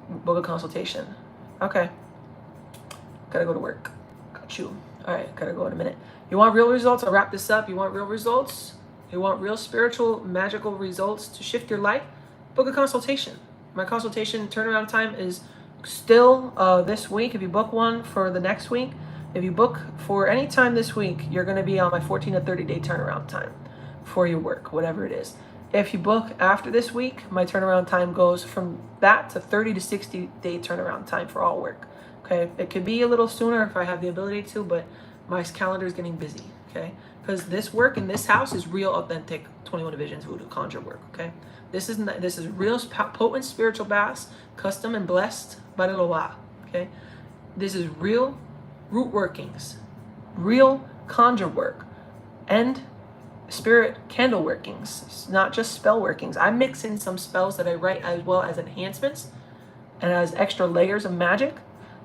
book a consultation. Okay, gotta go to work. Got you. All right, gotta go in a minute. You want real results? I'll wrap this up. You want real results? You want real spiritual, magical results to shift your life? Book a consultation. My consultation turnaround time is still this week. If you book one for the next week, if you book for any time this week, you're going to be on my 14 to 30 day turnaround time for your work, whatever it is. If you book after this week, my turnaround time goes from that to 30 to 60 day turnaround time for all work. Okay, it could be a little sooner if I have the ability to, but my calendar is getting busy. Okay, because this work in this house is real, authentic 21 Divisions voodoo conjure work. Okay, this is real potent spiritual baths, custom and blessed by the Loa. Okay, this is real root workings, real conjure work, and spirit candle workings. It's not just spell workings. I mix in some spells that I write, as well as enhancements and as extra layers of magic.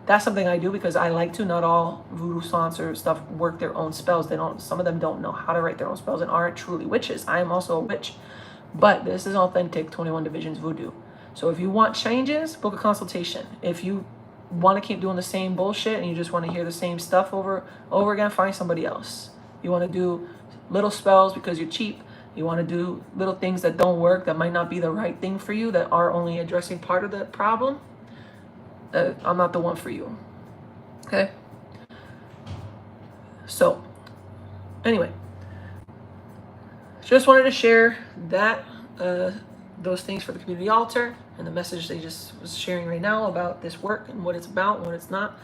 That's something I do because I like to. Not all voodoo saints or stuff work their own spells. Some of them don't know how to write their own spells and aren't truly witches. I am also a witch, but this is authentic 21 Divisions voodoo. So if you want changes, book a consultation. If you want to keep doing the same bullshit and you just want to hear the same stuff over again, find somebody else. You want to do little spells because you're cheap. You want to do little things that don't work, that might not be the right thing for you, that are only addressing part of the problem. I'm not the one for you. Okay? So, anyway, just wanted to share that, those things for the community altar, and the message they just was sharing right now about this work and what it's about and what it's not.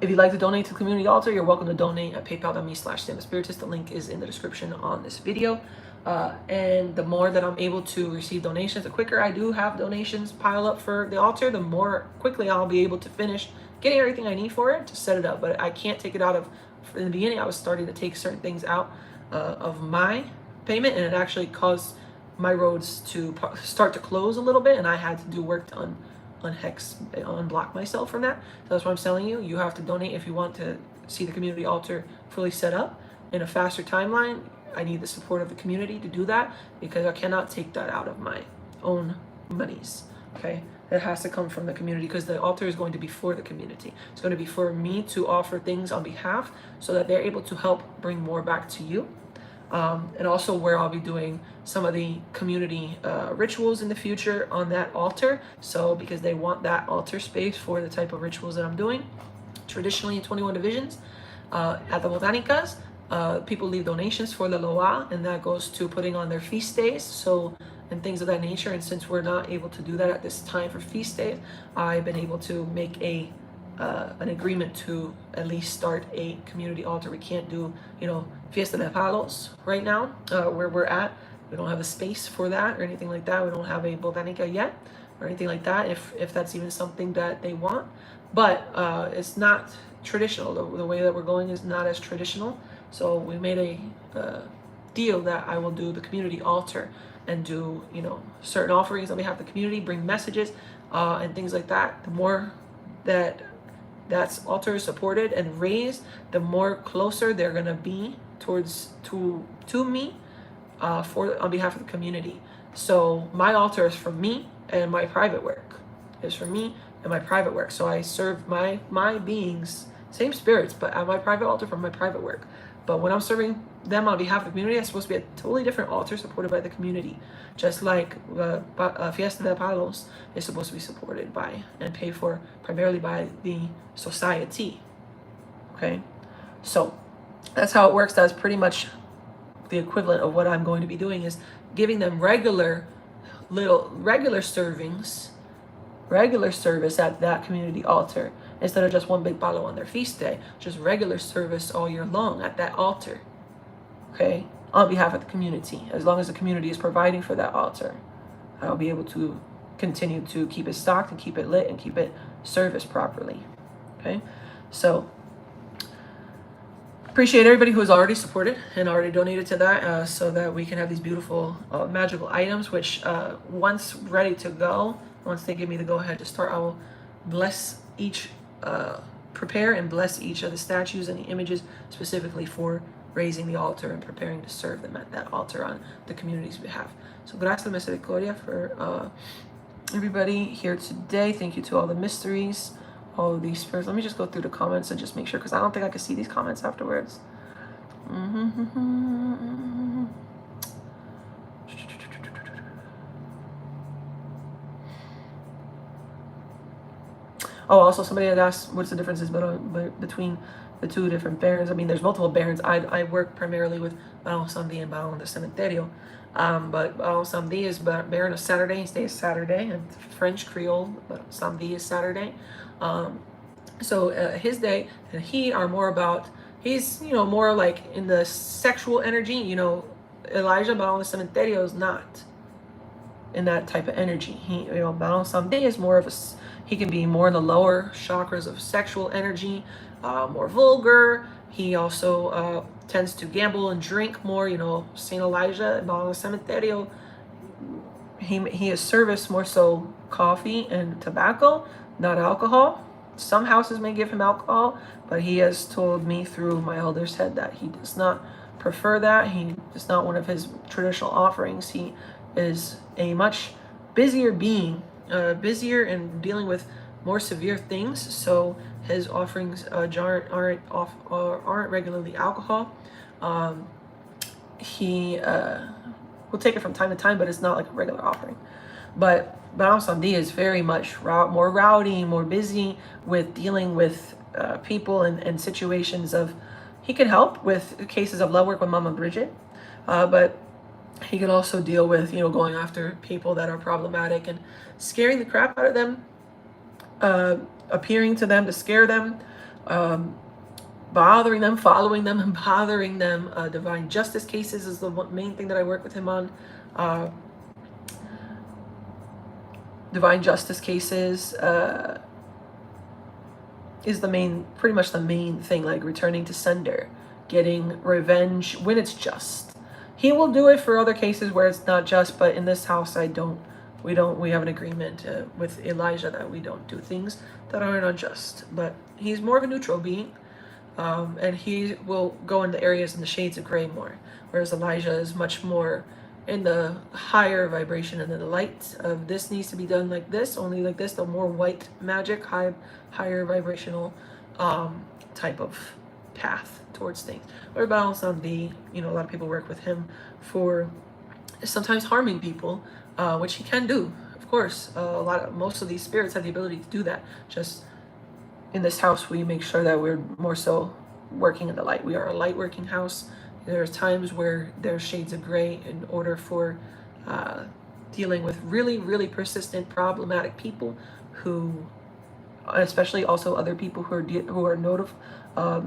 If you'd like to donate to the community altar, you're welcome to donate at paypal.me/SamSpiritist. The link is in the description on this video. And the more that I'm able to receive donations, the quicker I do have donations pile up for the altar, the more quickly I'll be able to finish getting everything I need for it to set it up. But I can't take it out of, in the beginning, I was starting to take certain things out of my payment, and it actually caused my roads to start to close a little bit, and I had to do work to unblock myself from that. So that's what I'm telling you. You have to donate if you want to see the community altar fully set up in a faster timeline. I need the support of the community to do that, because I cannot take that out of my own monies. Okay, it has to come from the community, because the altar is going to be for the community. It's going to be for me to offer things on behalf, so that they're able to help bring more back to you. And also where I'll be doing some of the community rituals in the future on that altar. So because they want that altar space for the type of rituals that I'm doing traditionally in 21 Divisions at the Botanicas. People leave donations for the Loa, and that goes to putting on their feast days, so, and things of that nature. And since we're not able to do that at this time for feast days, I've been able to make an agreement to at least start a community altar. We can't do, Fiesta de Palos right now, where we're at. We don't have a space for that or anything like that. We don't have a botanica yet or anything like that, if that's even something that they want. But it's not traditional. The way that we're going is not as traditional. So we made a deal that I will do the community altar and do, certain offerings on behalf of the community, bring messages and things like that. The more that's altar is supported and raised, the more closer they're gonna be to me on behalf of the community. So my altar is for me, and my private work is for me in my private work. So I serve my beings, same spirits, but at my private altar for my private work. But when I'm serving them on behalf of the community, it's supposed to be a totally different altar supported by the community. Just like Fiesta de Palos is supposed to be supported by and paid for primarily by the society. Okay, so that's how it works. That's pretty much the equivalent of what I'm going to be doing, is giving them regular servings, regular service at that community altar, instead of just one big palo on their feast day, just regular service all year long at that altar. Okay, on behalf of the community. As long as the community is providing for that altar, I'll be able to continue to keep it stocked and keep it lit and keep it serviced properly. Okay, so appreciate everybody who has already supported and already donated to that, so that we can have these beautiful magical items, which once ready to go, once they give me the go ahead to start, I will bless each, prepare and bless each of the statues and the images specifically for raising the altar and preparing to serve them at that altar on the community's behalf. So gracias misericordia for everybody here today. Thank you to all the mysteries, all of these spirits. Let me just go through the comments and just make sure, because I don't think I can see these comments afterwards. Oh, also somebody had asked what's the differences between the two different barons. I mean, there's multiple barons. I work primarily with Baron Samedi and Baron de Cementerio. But Baron Samedi is Baron of Saturday. His day is Saturday, and French Creole, but Samedi is Saturday. So his day and he are more about, he's, more like in the sexual energy. Elijah Baron de Cementerio is not in that type of energy. He, Baron Samedi is more of he can be more in the lower chakras of sexual energy, more vulgar. He also tends to gamble and drink more. Saint Elijah Baron de Cementerio, he is service more so coffee and tobacco, not alcohol. Some houses may give him alcohol, but he has told me through my elder said that he does not prefer that. He is not one of his traditional offerings. He is a much busier being, busier and dealing with more severe things. So his offerings aren't regularly alcohol. He will take it from time to time, but it's not like a regular offering. But Baron Samedi is very much more rowdy, more busy with dealing with people and situations of, he can help with cases of love work with Mama Bridget, but he can also deal with, going after people that are problematic and scaring the crap out of them, appearing to them to scare them, bothering them, following them and bothering them. Divine justice cases is the main thing that I work with him on. Divine justice cases is pretty much the main thing, like returning to sender, getting revenge when it's just. He will do it for other cases where it's not just, but in this house, we have an agreement with Elijah that we don't do things that aren't unjust. But he's more of a neutral being, and he will go into areas in the shades of gray more, whereas Elijah is much more in the higher vibration and in the light of this needs to be done like this, only like this, the more white magic, higher vibrational type of path towards things. Or balance on the, a lot of people work with him for sometimes harming people, which he can do, of course. Most of these spirits have the ability to do that. Just in this house, we make sure that we're more so working in the light. We are a light working house. There's times where there's shades of gray in order for dealing with really, really persistent, problematic people who, especially also other people who are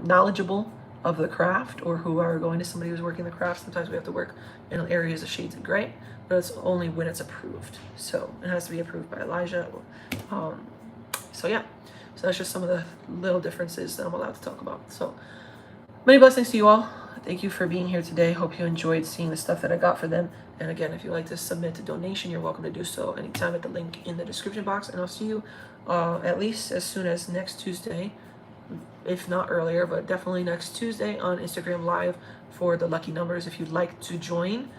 knowledgeable of the craft, or who are going to somebody who's working the craft. Sometimes we have to work in areas of shades of gray, but it's only when it's approved. So it has to be approved by Elijah. So yeah, so that's just some of the little differences that I'm allowed to talk about. So many blessings to you all. Thank you for being here today. Hope you enjoyed seeing the stuff that I got for them. And again, if you'd like to submit a donation, you're welcome to do so anytime at the link in the description box. And I'll see you at least as soon as next Tuesday, if not earlier, but definitely next Tuesday on Instagram Live for the lucky numbers. If you'd like to join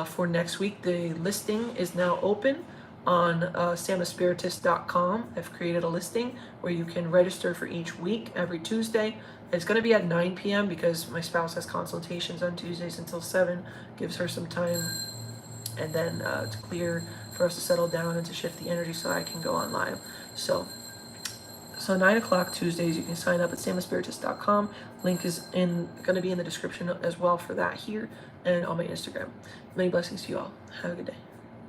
for next week, the listing is now open on samaspiritist.com. I've created a listing where you can register for each week every Tuesday. It's going to be at 9 p.m. because my spouse has consultations on Tuesdays until 7. Gives her some time, and then to clear for us to settle down and to shift the energy so I can go on live. So 9 o'clock Tuesdays, you can sign up at samaspiritist.com. Link is going to be in the description as well for that here and on my Instagram. Many blessings to you all. Have a good day.